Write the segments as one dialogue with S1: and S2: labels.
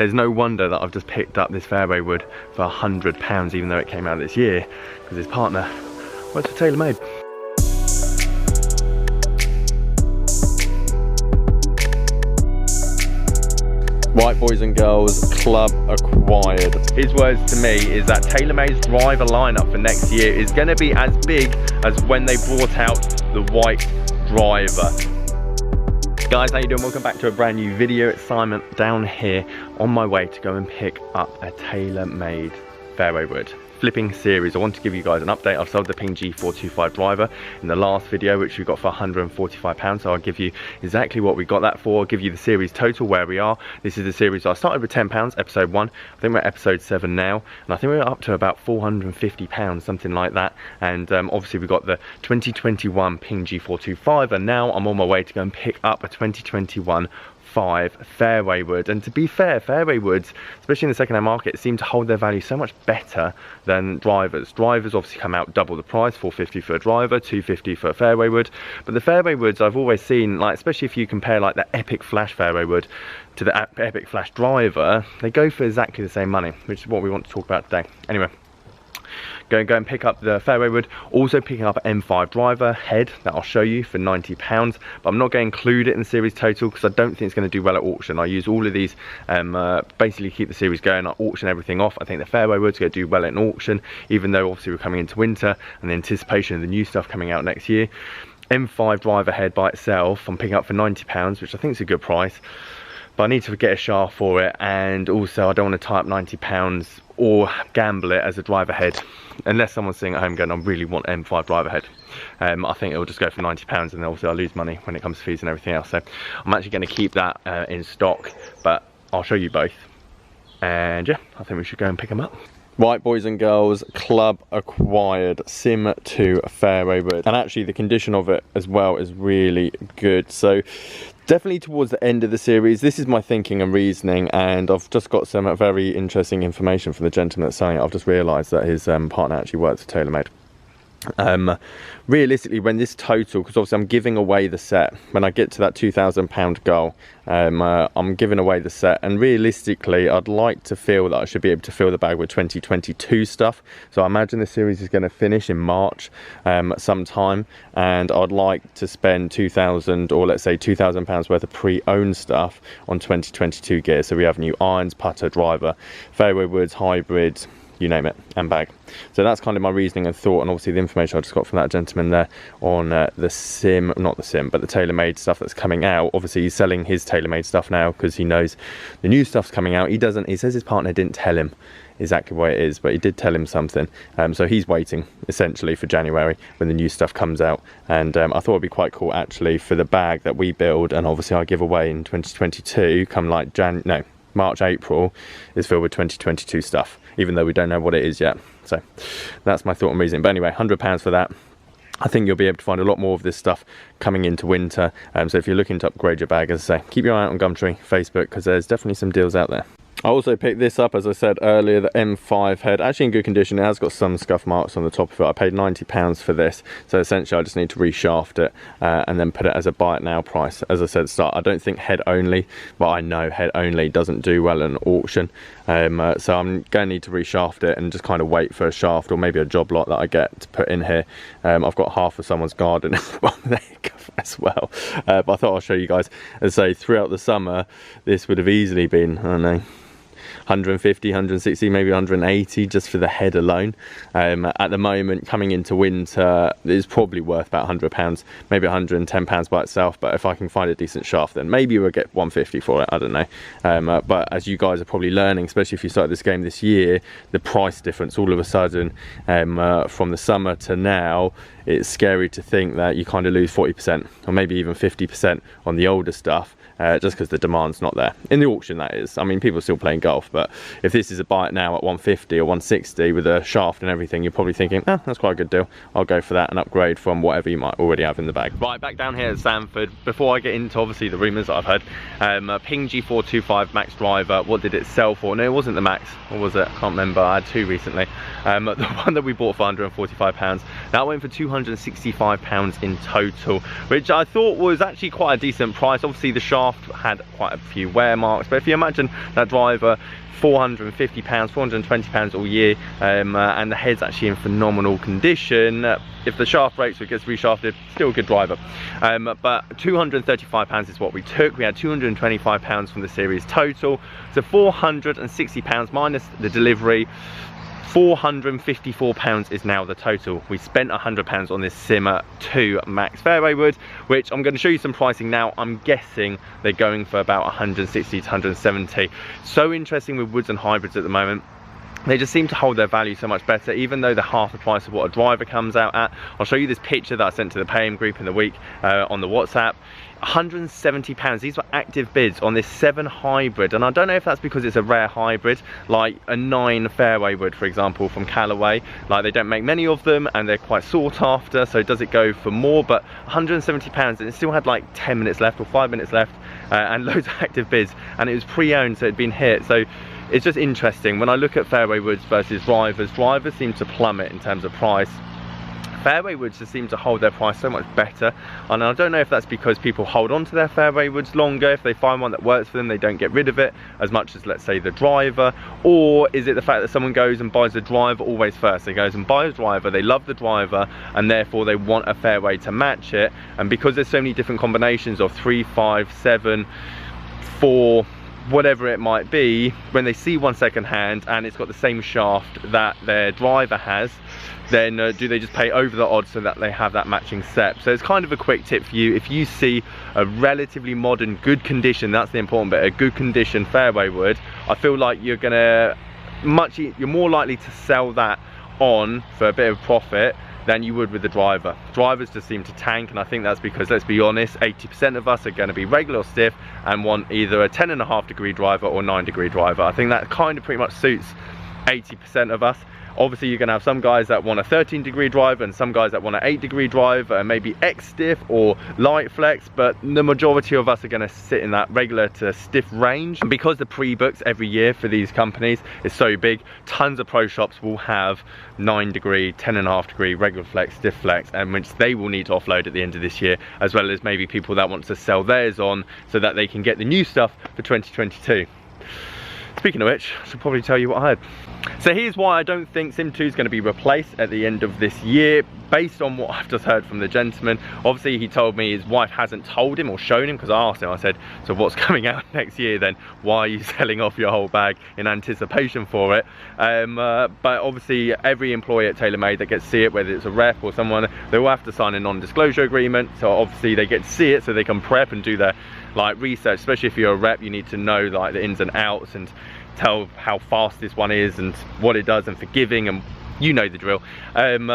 S1: there's no wonder that I've just picked up this fairway wood for £100, even though it came out this year, because his partner works for Taylormade. Right, boys and girls, club acquired. His words to me is that Taylormade's driver lineup for next year is going to be as big as when they brought out the white driver. Guys, how you doing? Welcome back to a brand new video. It's Simon down here on my way to go and pick up a Taylormade fairway wood flipping series. I want to give you guys an update. I've sold the Ping G425 driver in the last video, which we got for £145, so I'll give you exactly what we got that for. I'll give you the series total, where we are. This is the series I started with £10, episode 1. I think we're at episode 7 now, and I think we're up to about £450, something like that. And obviously we got the 2021 Ping G425, and now I'm on my way to go and pick up a 2021 fairway wood. And to be fair, fairway woods, especially in the second-hand market, seem to hold their value so much better than drivers. Drivers obviously come out double the price, £450 for a driver, £250 for a fairway wood. But the fairway woods I've always seen, like especially if you compare like the Epic Flash fairway wood to the Epic Flash driver, they go for exactly the same money, which is what we want to talk about today. Anyway, go and pick up the fairway wood. Also picking up an M5 driver head that I'll show you for £90, but I'm not going to include it in the series total because I don't think it's going to do well at auction. I use all of these basically keep the series going. I auction everything off. I think the fairway wood's going to do well at an auction, even though obviously we're coming into winter and the anticipation of the new stuff coming out next year. M5 driver head by itself I'm picking up for £90, which I think is a good price, but I need to get a shaft for it, and also I don't want to tie up £90 or gamble it as a driver head, unless someone's sitting at home going, I really want M5 driver head. I think it'll just go for £90, and then obviously I'll lose money when it comes to fees and everything else. So I'm actually going to keep that in stock, but I'll show you both. And yeah, I think we should go and pick them up. Right, boys and girls, club acquired Sim 2 fairway wood, and actually the condition of it as well is really good. So definitely towards the end of the series, this is my thinking and reasoning, and I've just got some very interesting information from the gentleman that's selling it. I've just realised that his partner actually works for Taylormade. Realistically, when this total, because obviously I'm giving away the set, when I get to that £2,000 goal, I'm giving away the set, and realistically I'd like to feel that I should be able to fill the bag with 2022 stuff. So I imagine the series is going to finish in March sometime, and I'd like to spend £2,000 or let's say £2,000 worth of pre-owned stuff on 2022 gear. So we have new irons, putter, driver, fairway woods, hybrids, you name it, and bag. So that's kind of my reasoning and thought, and obviously the information I just got from that gentleman there on the Sim, not the Sim, but the Taylormade stuff that's coming out. Obviously he's selling his Taylormade stuff now because he knows the new stuff's coming out. He says his partner didn't tell him exactly what it is, but he did tell him something. So he's waiting essentially for January when the new stuff comes out. And I thought it'd be quite cool actually for the bag that we build, and obviously I give away in 2022, come like March, April, is filled with 2022 stuff, even though we don't know what it is yet. So that's my thought and reasoning. But anyway, £100 for that. I think you'll be able to find a lot more of this stuff coming into winter. So if you're looking to upgrade your bag, as I say, keep your eye out on Gumtree, Facebook, because there's definitely some deals out there. I also picked this up, as I said earlier, the M5 head, actually in good condition. It has got some scuff marks on the top of it. I paid £90 for this, so essentially I just need to reshaft it and then put it as a buy it now price. As I said at the start, I don't think head only, but I know head only doesn't do well in an auction, so I'm going to need to reshaft it and just kind of wait for a shaft or maybe a job lot that I get to put in here. I've got half of someone's garden as well, but I thought I'll show you guys. As I say, throughout the summer this would have easily been, I don't know, 150, 160, maybe 180 just for the head alone. At the moment, coming into winter, it's probably worth about £100, maybe £110 by itself, but if I can find a decent shaft, then maybe we'll get 150 for it, I don't know. But as you guys are probably learning, especially if you started this game this year, the price difference all of a sudden from the summer to now, it's scary to think that you kind of lose 40% or maybe even 50% on the older stuff, just because the demand's not there in the auction, that is. I mean, people are still playing golf, yourself, but if this is a buy it now at 150 or 160 with a shaft and everything, you're probably thinking, oh, that's quite a good deal. I'll go for that and upgrade from whatever you might already have in the bag. Right, back down here at Sanford. Before I get into obviously the rumours that I've heard, Ping G425 Max driver, what did it sell for? No, it wasn't the Max. What was it? I can't remember. I had two recently. The one that we bought for £145, that went for £265 in total, which I thought was actually quite a decent price. Obviously the shaft had quite a few wear marks, but if you imagine that driver, £450, £420 all year, and the head's actually in phenomenal condition. If the shaft breaks or it gets reshafted, still a good driver. But £235 is what we took. We had £225 from the series total, so £460 minus the delivery. £454 is now the total. We spent £100 on this Simmer 2 Max fairway wood, which I'm going to show you some pricing now. I'm guessing they're going for about 160 to 170. So interesting with woods and hybrids at the moment. They just seem to hold their value so much better, even though they're half the price of what a driver comes out at. I'll show you this picture that I sent to the paying group in the week on the WhatsApp. £170. These were active bids on this 7 hybrid, and I don't know if that's because it's a rare hybrid, like a 9 fairway wood, for example, from Callaway. Like, they don't make many of them and they're quite sought after, so does it go for more? But £170, and it still had like 10 minutes left or 5 minutes left, and loads of active bids, and it was pre-owned, so it'd been hit. So it's just interesting when I look at fairway woods versus drivers. Drivers seem to plummet in terms of price. Fairway woods just seem to hold their price so much better, and I don't know if that's because people hold on to their fairway woods longer. If they find one that works for them, they don't get rid of it as much as, let's say, the driver. Or is it the fact that someone goes and buys the driver always first? They goes and buy a driver, they love the driver, and therefore they want a fairway to match it. And because there's so many different combinations of 3, 5, 7, 4, whatever it might be, when they see one second hand and it's got the same shaft that their driver has, then do they just pay over the odds so that they have that matching set? So it's kind of a quick tip for you. If you see a relatively modern, good condition, that's the important bit, a good condition fairway wood, I feel like you're more likely to sell that on for a bit of profit than you would with the driver. Drivers just seem to tank, and I think that's because, let's be honest, 80% of us are going to be regular or stiff and want either a 10.5 degree driver or 9 degree driver. I think that kind of pretty much suits 80% of us. Obviously you're going to have some guys that want a 13 degree drive and some guys that want an 8 degree drive, maybe X stiff or light flex, but the majority of us are going to sit in that regular to stiff range. And because the pre-books every year for these companies is so big, tons of pro shops will have 9 degree, 10.5 degree, regular flex, stiff flex, and which they will need to offload at the end of this year, as well as maybe people that want to sell theirs on so that they can get the new stuff for 2022. Speaking of which, I should probably tell you what I had. So here's why I don't think Sim 2 is going to be replaced at the end of this year, based on what I've just heard from the gentleman. Obviously he told me his wife hasn't told him or shown him, because I asked him, I said, so what's coming out next year then? Why are you selling off your whole bag in anticipation for it? But obviously every employee at Taylormade that gets to see it, whether it's a rep or someone, they will have to sign a non-disclosure agreement. So obviously they get to see it so they can prep and do their research. Especially if you're a rep, you need to know like the ins and outs and tell how fast this one is and what it does and forgiving, and you know the drill. And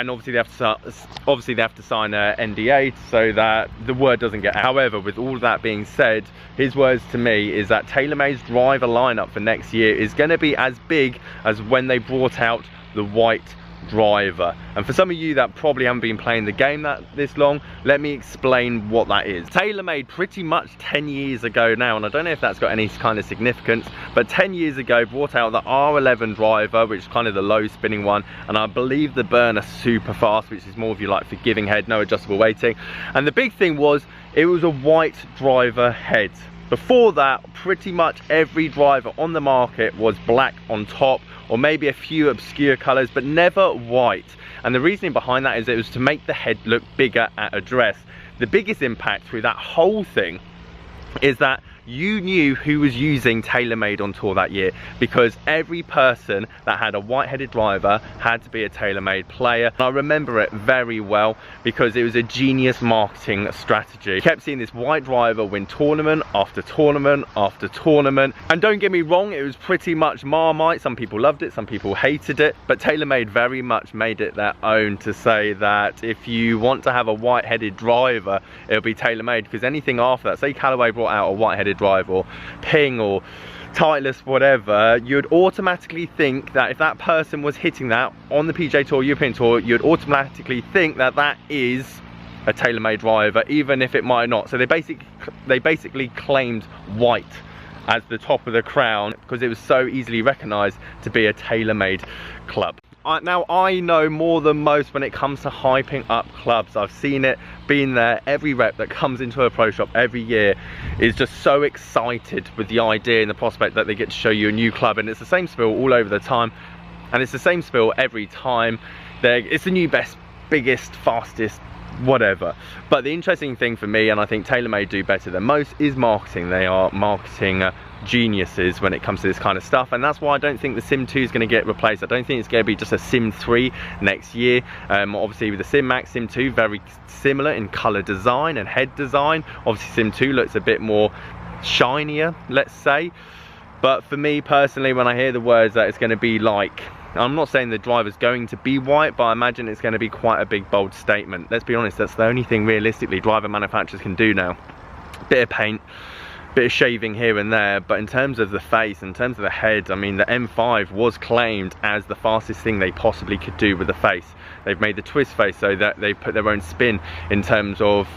S1: obviously they have to sign a NDA so that the word doesn't get out. However, with all that being said, his words to me is that Taylormade's driver lineup for next year is going to be as big as when they brought out the white driver. And for some of you that probably haven't been playing the game this long, let me explain what that is. Taylormade pretty much 10 years ago now, and I don't know if that's got any kind of significance, but 10 years ago brought out the R11 driver, which is kind of the low spinning one, and I believe the burner super fast, which is more of your like forgiving head, no adjustable weighting. And the big thing was it was a white driver head. Before that, pretty much every driver on the market was black on top, or maybe a few obscure colors, but never white. And the reasoning behind that is it was to make the head look bigger at address. The biggest impact through that whole thing is that you knew who was using Taylormade on tour that year, because every person that had a white-headed driver had to be a Taylormade player. And I remember it very well because it was a genius marketing strategy. You kept seeing this white driver win tournament after tournament after tournament. And don't get me wrong, it was pretty much Marmite. Some people loved it, some people hated it, but Taylormade very much made it their own to say that if you want to have a white-headed driver, it'll be Taylormade, because anything after that, say Callaway brought out a white-headed drive, or Ping, or Titleist, whatever, you'd automatically think that if that person was hitting that on the PGA Tour, European Tour, you'd automatically think that that is a Taylormade driver, even if it might not. So they basically claimed white as the top of the crown because it was so easily recognized to be a Taylormade club. Now I know more than most when it comes to hyping up clubs. I've seen it, been there. Every rep that comes into a pro shop every year is just so excited with the idea and the prospect that they get to show you a new club, and it's the same spiel all over the time, and it's the same spiel every time. It's the new best, biggest, fastest, whatever. But the interesting thing for me, and I think Taylormade do better than most, is marketing. They are marketing geniuses when it comes to this kind of stuff, and that's why I don't think the Sim 2 is going to get replaced. I don't think it's going to be just a Sim 3 next year. Obviously with the Sim Max, Sim 2 very similar in color design and head design. Obviously Sim 2 looks a bit more shinier, let's say. But for me personally, when I hear the words that it's going to be like, I'm not saying the driver's going to be white, but I imagine it's going to be quite a big bold statement. Let's be honest, that's the only thing realistically driver manufacturers can do now. Bit of paint, bit of shaving here and there, but in terms of the face, in terms of the head, I mean the M5 was claimed as the fastest thing they possibly could do with the face. They've made the twist face so that they put their own spin in terms of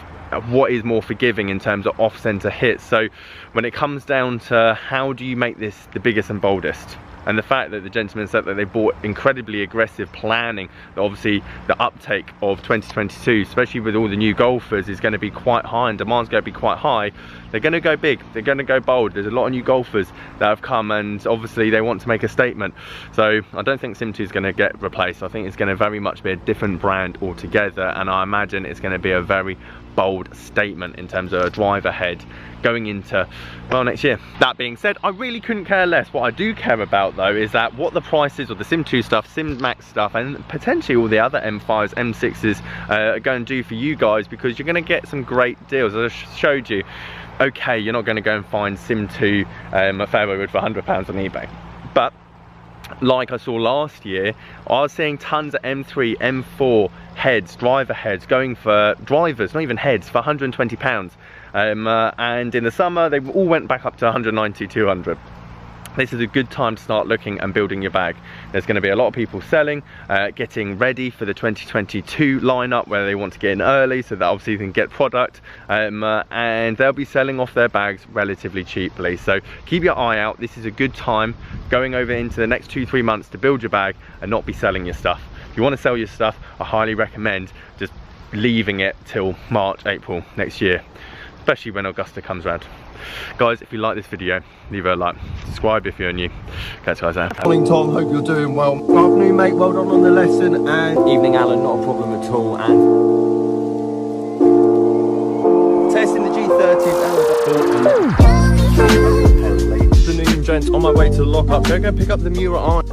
S1: what is more forgiving in terms of off-center hits. So when it comes down to how do you make this the biggest and boldest, and the fact that the gentleman said that they bought incredibly aggressive planning, that obviously the uptake of 2022, especially with all the new golfers, is going to be quite high and demand's going to be quite high. They're going to go big, they're going to go bold. There's a lot of new golfers that have come, and obviously they want to make a statement. So I don't think Sim 2 is going to get replaced. I think it's going to very much be a different brand altogether, and I imagine it's going to be a very bold statement in terms of a driver head going into, well, next year. That being said, I really couldn't care less. What I do care about though is that what the prices of the Sim 2 stuff, Sim Max stuff, and potentially all the other M5s, M6s are going to do for you guys, because you're going to get some great deals. As I showed you, okay, you're not going to go and find Sim 2 a fairway wood for £100 on eBay, but like I saw last year, I was seeing tons of M3, M4 heads, driver heads, going for drivers, not even heads, for £120. And in the summer, they all went back up to 190, 200. This is a good time to start looking and building your bag. There's going to be a lot of people selling, getting ready for the 2022 lineup, where they want to get in early so that obviously they can get product, and they'll be selling off their bags relatively cheaply. So keep your eye out. This is a good time going over into the next 2-3 months to build your bag and not be selling your stuff. If you want to sell your stuff, I highly recommend just leaving it till March, April next year, especially when Augusta comes around. Guys, if you like this video, leave a like, subscribe if you're new. Catch you guys there.
S2: Morning Tom, hope you're doing well. Afternoon mate, well done on the lesson. And
S1: Evening Alan, not a problem at all. And testing the G30s.
S2: afternoon gents, on my way to the lockup. Go pick up the Mura iron.